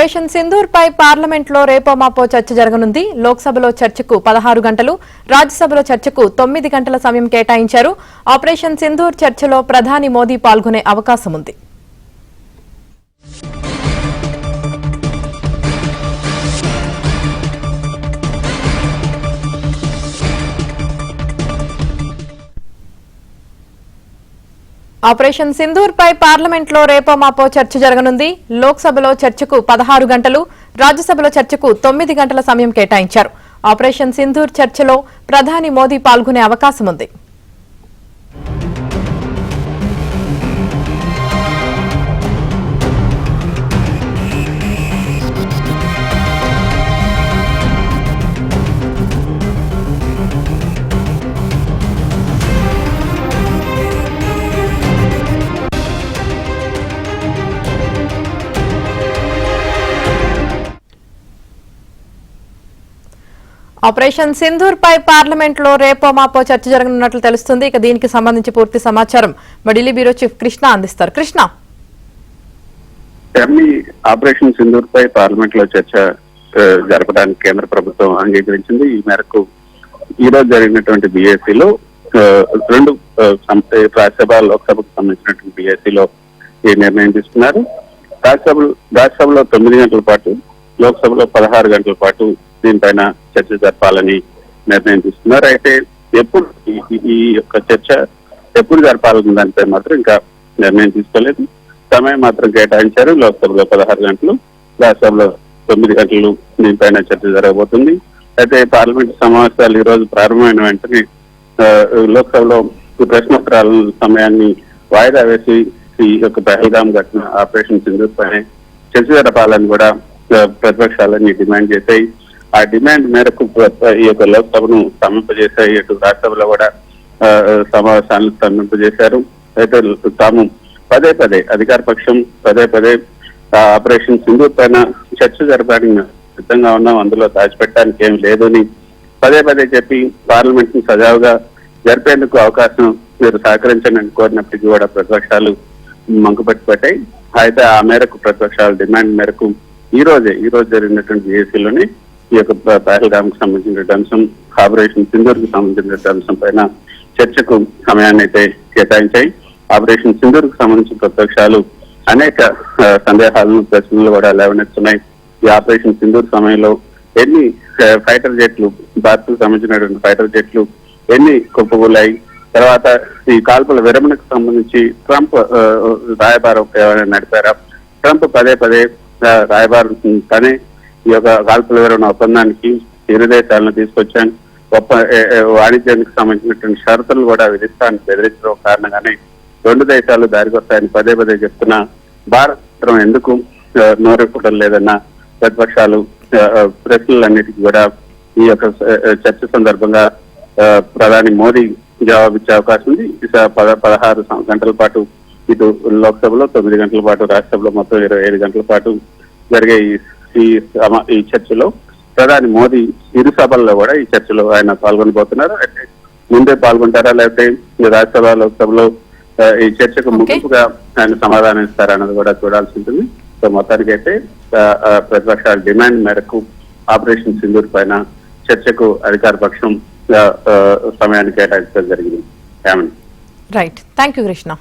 Operation Sindoor పై parliament లో రేపో మాపో చర్చ జరగనుంది. లోక్సభలో చర్చకు 16 గంటలు, రాజ్యసభలో చర్చకు 9 గంటల సమయం కేటాయించారు. ఆపరేషన్ సింధూర్ చర్చలో ప్రధాని మోదీ పాల్గొనే అవకాశం ఉంది. ఆపరేషన్ సింధూర్ పై పార్లమెంట్ లో రేపో మాపో చర్చ జరగనుంది. లోక్సభలో చర్చకు 16 గంటలు, రాజ్యసభలో చర్చకు 9 గంటల సమయం కేటాయించారు. ఆపరేషన్ సింధూర్ చర్చలో ప్రధాని మోదీ పాల్గొనే అవకాశం ఉంది. ఆపరేషన్ సింధూర్ పై పార్లమెంట్ లో రేపో మాపో చర్చ జరగనున్నట్లు తెలుస్తుంది. ఇక దీనికి సంబంధించి పూర్తి సమాచారం మా ఢిల్లీ బ్యూరో చీఫ్ కృష్ణ అందిస్తారు. కృష్ణ, ఆపరేషన్ సింధూర్ పై పార్లమెంట్ లో చర్చ జరపడానికి కేంద్ర ప్రభుత్వం అంగీకరించింది. ఈ మేరకు ఈ రోజు జరిగినటువంటి బీఏసీలో రెండు రాజ్యసభ, లోక్సభకు సంబంధించినటువంటి బీఏసీలో ఈ నిర్ణయం తీసుకున్నారు. రాజ్యసభలో 9 గంటల పాటు, లోక్సభలో 16 గంటల పాటు దీనిపైన చర్చ జరపాలని నిర్ణయం తీసుకున్నారు. అయితే ఎప్పుడు ఈ యొక్క చర్చ ఎప్పుడు జరపాలన్న దానిపై మాత్రం ఇంకా నిర్ణయం తీసుకోలేదు. సమయం మాత్రం కేటాయించారు. లోక్సభలో 16 గంటలు, రాజ్యసభలో 9 గంటలు దీనిపైన చర్చ జరగబోతుంది. అయితే పార్లమెంట్ సమావేశాలు ఈ రోజు ప్రారంభమైన వెంటనే లోక్సభలో ప్రశ్నోత్తరాల సమయాన్ని వాయిదా వేసి ఈ యొక్క పహల్గామ్ ఘటన, ఆపరేషన్ సింధూర్ పైన చర్చ జరపాలని కూడా ప్రతిపక్షాలన్నీ డిమాండ్ చేశాయి. ఆ డిమాండ్ మేరకు ఈ యొక్క లోక్సభను స్తంభింపజేశాయి. ఇటు రాజ్యసభలో కూడా సమావేశాలను స్తంభింపజేశారు. అయితే తాము పదే అధికార పక్షం పదే ఆపరేషన్ సింధూర్ పైన చర్చ జరపడానికి సిద్ధంగా ఉన్నాం, అందులో దాచిపెట్టడానికి ఏం లేదు అని పదే చెప్పి పార్లమెంట్ ని సజావుగా జరిపేందుకు అవకాశం మీరు సహకరించండి కోరినప్పటికీ కూడా ప్రతిపక్షాలు మంకుపట్టి పట్టాయి. అయితే ఆ మేరకు ప్రతిపక్షాల డిమాండ్ మేరకు ఈ రోజు జరిగినటువంటి బీఏసీలోనే ఈ యొక్క పహల్గామ్ కు సంబంధించిన అంశం, ఆపరేషన్ సింధూర్ కు సంబంధించిన అంశం పైన చర్చకు సమయాన్ని అయితే కేటాయించాయి. ఆపరేషన్ సింధూర్ కు సంబంధించిన ప్రతిపక్షాలు అనేక సందేహాలను, ప్రశ్నలు కూడా లేవనెత్తున్నాయి. ఈ ఆపరేషన్ సింధూర్ సమయంలో ఎన్ని ఫైటర్ జెట్లు, భారత్ కు సంబంధించినటువంటి ఫైటర్ జెట్లు ఎన్ని కుప్పగూలాయి, తర్వాత ఈ కాల్పుల విరమణకు సంబంధించి ట్రంప్ రాయబారం ఏమైనా నడిపారా, ట్రంప్ పదే రాయబారం తనే ఈ యొక్క కాల్పుల విరమణ ఒప్పందానికి ఇరు దేశాలను తీసుకొచ్చాను, వాణిజ్యానికి సంబంధించినటువంటి షరతులు కూడా విధిస్తానికి బెదిరించడం కారణంగానే రెండు దేశాలు దారికొస్తాయని పదే చెప్తున్నా భారత్ ఎందుకు నోరెప్పడం లేదన్న ప్రతిపక్షాలు ప్రశ్నలన్నిటికీ కూడా ఈ యొక్క చర్చ సందర్భంగా ప్రధాని మోదీ జవాబిచ్చే అవకాశం ఉంది. 16 గంటల పాటు ఇటు లోక్సభలో, 9 గంటల పాటు రాజ్యసభలో, మొత్తం 27 గంటల పాటు జరిగే ఈ చర్చలో ప్రధాని మోదీ ఇరు సభల్లో కూడా ఈ చర్చలో ఆయన పాల్గొనబోతున్నారు. అయితే ముందే పాల్గొంటారా లేకపోతే రాజ్యసభ, లోక్సభలో ఈ చర్చకు ముగింపుగా ఆయన సమాధానం ఇస్తారా అన్నది కూడా చూడాల్సి ఉంటుంది. సో మొత్తానికి అయితే ప్రతిపక్షాల డిమాండ్ మేరకు ఆపరేషన్ సింధూర్ పైన చర్చకు అధికార పక్షం సమయాన్ని కేటాయించడం జరిగింది. Right, thank you Krishna.